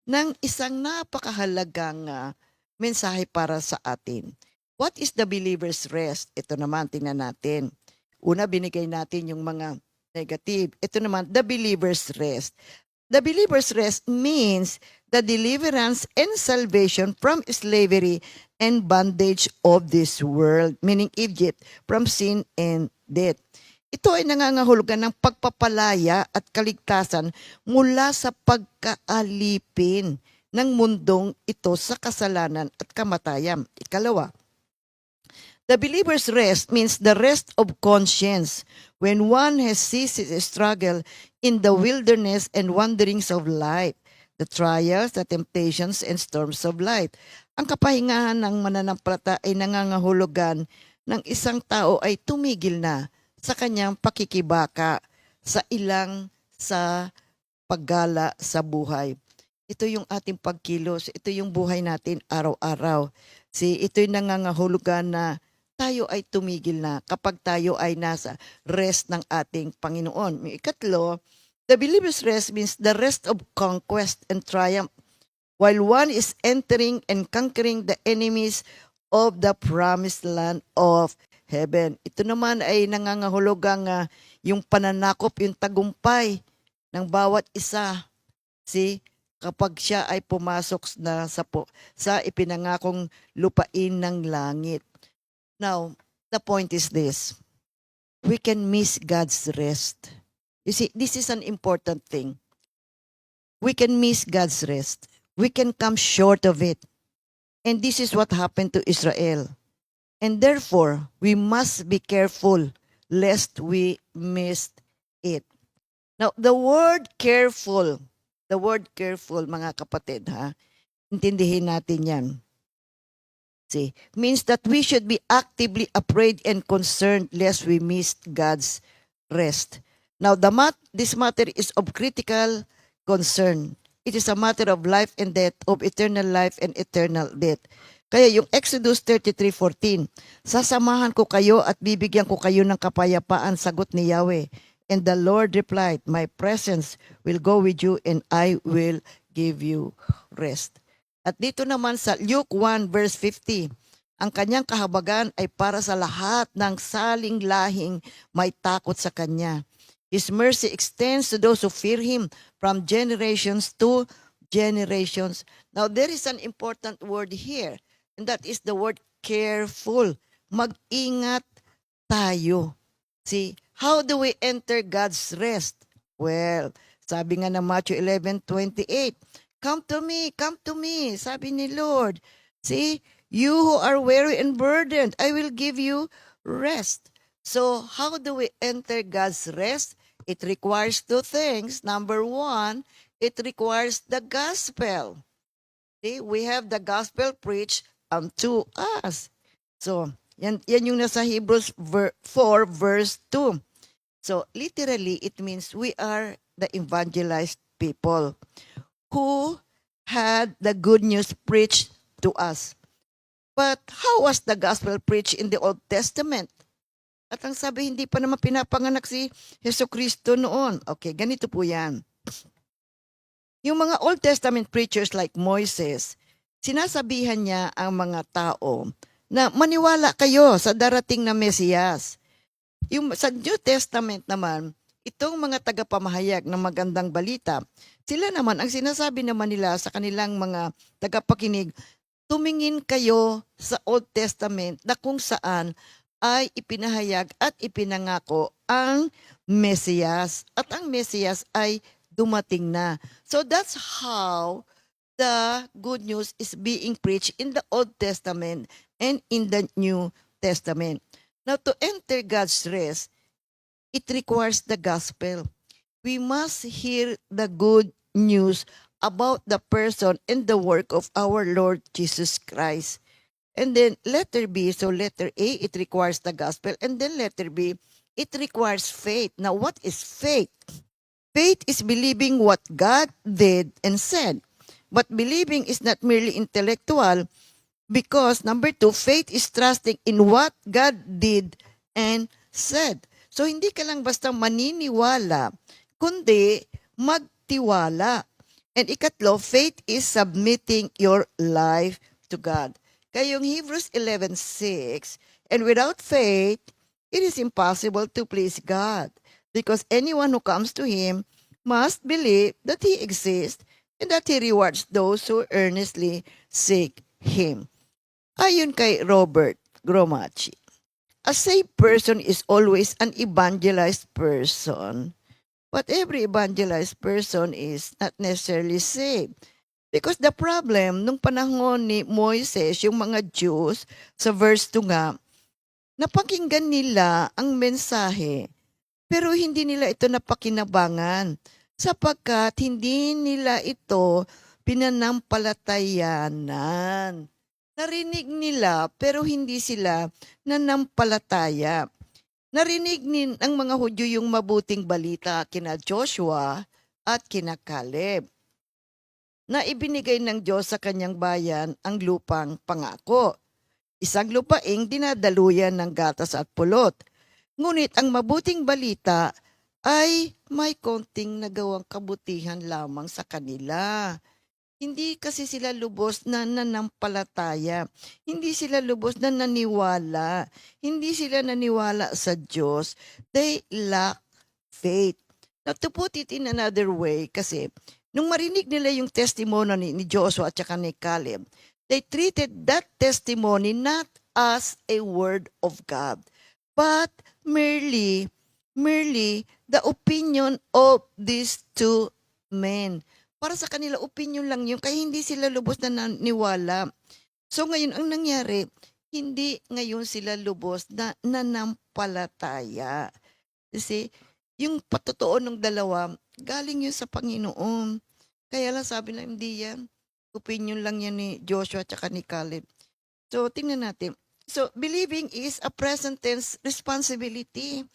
ng isang napakahalagang mensahe para sa atin. What is the believer's rest? Ito naman, tingnan natin. Una, binigay natin yung mga negative. Ito naman, the believer's rest. The believer's rest means the deliverance and salvation from slavery and bondage of this world, meaning Egypt, from sin and death. Ito ay nangangahulugan ng pagpapalaya at kaligtasan mula sa pagkaalipin ng mundong ito sa kasalanan at kamatayan. Ikalawa, the believer's rest means the rest of conscience when one has ceased his struggle in the wilderness and wanderings of life, the trials, the temptations, and storms of life. Ang kapahingahan ng mananampalata ay nangangahulugan ng isang tao ay tumigil na sa kanyang pakikibaka sa paggala sa buhay. Ito yung ating pagkilos, ito yung buhay natin araw-araw. Ito'y nangangahulugan na tayo ay tumigil na kapag tayo ay nasa rest ng ating Panginoon. Ikatlo, the believer's rest means the rest of conquest and triumph while one is entering and conquering the enemies of the promised land of heaven. Ito naman ay nangangahulugang yung pananakop, yung tagumpay ng bawat isa. Kapag siya ay pumasok na sa ipinangakong lupain ng langit. Now, the point is this. We can miss God's rest. You see, this is an important thing. We can miss God's rest. We can come short of it. And this is what happened to Israel. And therefore, we must be careful lest we miss it. Now, the word careful, mga kapatid, intindihin natin yan. Means that we should be actively afraid and concerned lest we miss God's rest. Now, this matter is of critical concern. It is a matter of life and death, of eternal life and eternal death. Kaya yung Exodus 33:14, sasamahan ko kayo at bibigyan ko kayo ng kapayapaan, sagot ni Yahweh. And the Lord replied, my presence will go with you and I will give you rest. At dito naman sa Luke 1 verse 50, ang kanyang kahabagan ay para sa lahat ng saling lahing may takot sa kanya. His mercy extends to those who fear Him from generations to generations. Now there is an important word here, and that is the word careful. Mag-ingat tayo. How do we enter God's rest? Well, sabi nga ng Matthew 11:28, come to me, sabi ni Lord. You who are weary and burdened, I will give you rest. So, how do we enter God's rest? It requires two things. Number one, it requires the gospel. We have the gospel preached unto us. So, yan yung nasa Hebrews 4 verse 2. So, literally, it means we are the evangelized people who had the good news preached to us. But how was the gospel preached in the Old Testament? At ang sabi, hindi pa naman pinapanganak si Jesucristo noon. Okay, ganito po yan. Yung mga Old Testament preachers like Moises, sinasabihan niya ang mga tao na maniwala kayo sa darating na Mesiyas. Yung sa New Testament naman, itong mga tagapamahayag ng magandang balita, sila naman, ang sinasabi naman nila sa kanilang mga tagapakinig, tumingin kayo sa Old Testament na kung saan ay ipinahayag at ipinangako ang Mesiyas. At ang Mesiyas ay dumating na. So that's how the good news is being preached in the Old Testament and in the New Testament. Now, to enter God's rest, it requires the gospel. We must hear the good news about the person and the work of our Lord Jesus Christ. And then letter B, so letter A, it requires the gospel. And then letter B, it requires faith. Now, what is faith? Faith is believing what God did and said. But believing is not merely intellectual because, number 2, faith is trusting in what God did and said. So, hindi ka lang basta maniniwala, kundi magtiwala. And ikatlo, faith is submitting your life to God. Kaya yung Hebrews 11:6, and without faith, it is impossible to please God, because anyone who comes to Him must believe that He exists and that He rewards those who earnestly seek Him. Ayon kay Robert Gromachi, a saved person is always an evangelized person, but every evangelized person is not necessarily saved. Because the problem, nung panahon ni Moises, yung mga Jews, sa verse 2 nga, napakinggan nila ang mensahe, pero hindi nila ito napakinabangan, sapagkat hindi nila ito pinanampalatayanan. Narinig nila, pero hindi sila nanampalataya. Narinig ng mga Hudyo yung mabuting balita kina Joshua at kina Caleb, na ibinigay ng Diyos sa kanyang bayan ang lupang pangako. Isang lupaing dinadaluyan ng gatas at pulot. Ngunit ang mabuting balita ay may konting nagawang kabutihan lamang sa kanila. Hindi kasi sila lubos na nanampalataya. Hindi sila lubos na naniwala. Hindi sila naniwala sa Diyos. They lack faith. Now, to put it in another way, kasi nung marinig nila yung testimony ni Joshua at saka ni Caleb, they treated that testimony not as a word of God, but merely the opinion of these two men. Para sa kanila, opinion lang yun, kaya hindi sila lubos na naniwala. So ngayon, ang nangyari, hindi ngayon sila lubos na nanampalataya. Kasi yung patotoo ng dalawa, galing yun sa Panginoon. Kaya lang sabi na hindi yan. Opinion lang yan ni Joshua at ni Caleb. So, tingnan natin. So, believing is a present tense responsibility.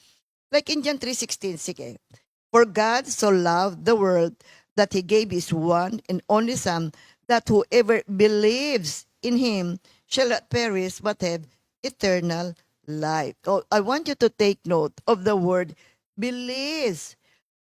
Like in John 3:16, sige. For God so loved the world that He gave His one and only Son, that whoever believes in Him shall not perish but have eternal life. Oh, I want you to take note of the word believes.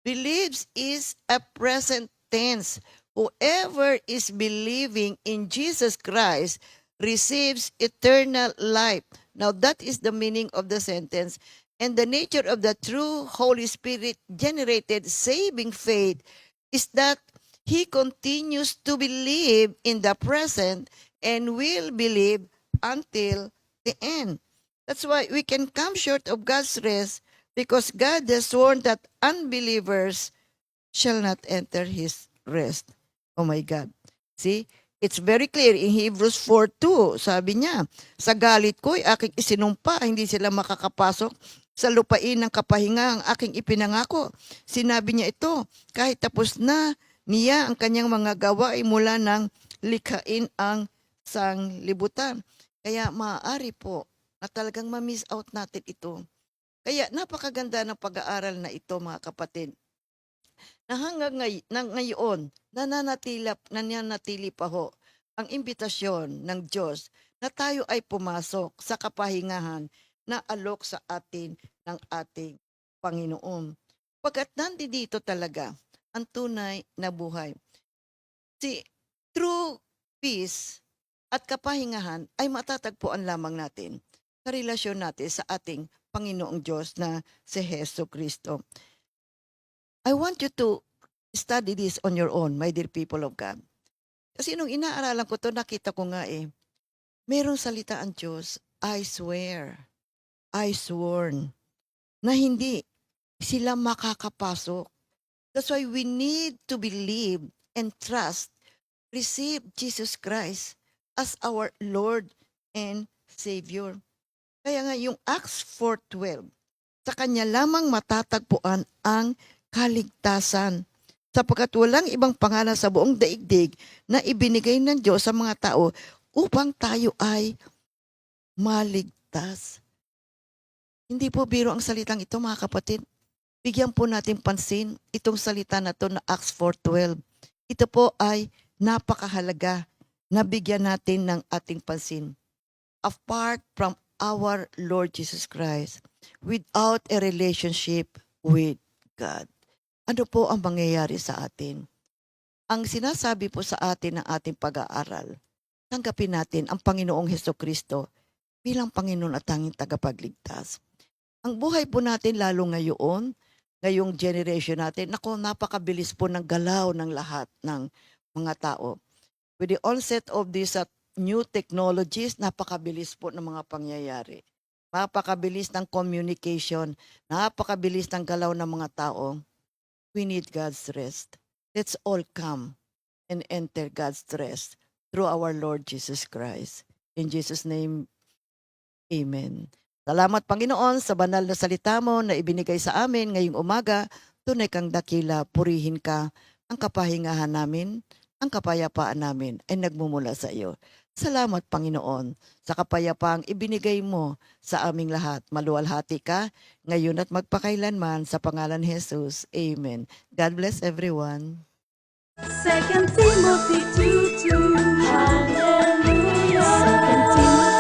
Believes is a present tense. Whoever is believing in Jesus Christ receives eternal life. Now that is the meaning of the sentence. And the nature of the true Holy Spirit generated saving faith is that he continues to believe in the present and will believe until the end. That's why we can come short of God's rest, because God has sworn that unbelievers shall not enter His rest. Oh my God. See? It's very clear in Hebrews 4:2. Sabi niya, sa galit ko'y aking isinumpa, hindi sila makakapasok sa lupain ng kapahinga ang aking ipinangako. Sinabi niya ito, kahit tapos na niya ang kanyang mga gawain mula nang likhain ang sanglibutan. Kaya maaari po na talagang ma-miss out natin ito. Kaya napakaganda ng pag-aaral na ito, mga kapatid. Na hanggang ngayon, nananatili pa ho ang imbitasyon ng Diyos na tayo ay pumasok sa kapahingahan na alok sa atin ng ating Panginoon. Pagkat nandito talaga ang tunay na buhay. Si true peace at kapahingahan ay matatagpuan lamang natin sa relasyon natin sa ating Panginoong Diyos na si Hesus Kristo. I want you to study this on your own, my dear people of God. Kasi nung inaaralan ko to, nakita ko nga merong salita ang Diyos, I swear, I sworn, na hindi sila makakapasok. That's why we need to believe and trust, receive Jesus Christ as our Lord and Savior. Kaya nga yung Acts 4:12, sa Kanya lamang matatagpuan ang kaligtasan, sapagkat walang ibang pangalan sa buong daigdig na ibinigay ng Diyos sa mga tao upang tayo ay maligtas. Hindi po biro ang salitang ito, mga kapatid. Bigyan po natin pansin itong salita na to na Acts 4:12. Ito po ay napakahalaga na bigyan natin ng ating pansin. Apart from our Lord Jesus Christ, without a relationship with God, ano po ang mangyayari sa atin? Ang sinasabi po sa atin ng ating pag-aaral, tanggapin natin ang Panginoong Hesukristo bilang Panginoon at tanging tagapagligtas. Ang buhay po natin lalo ngayon, ngayong generation natin, nako, napakabilis po ng galaw ng lahat ng mga tao. With the onset of these new technologies, napakabilis po ng mga pangyayari. Napakabilis ng communication, napakabilis ng galaw ng mga tao. We need God's rest. Let's all come and enter God's rest through our Lord Jesus Christ. In Jesus' name, Amen. Salamat Panginoon sa banal na salita mo na ibinigay sa amin ngayong umaga. Tunay kang dakila, purihin ka. Ang kapahingahan namin, ang kapayapaan namin ay nagmumula sa iyo. Salamat Panginoon sa kapayapaang ibinigay mo sa aming lahat. Maluwalhati ka ngayon at magpakailanman sa pangalan ni Jesus. Amen. God bless everyone. 2 Timothy 2:2. Hallelujah. 2 Timothy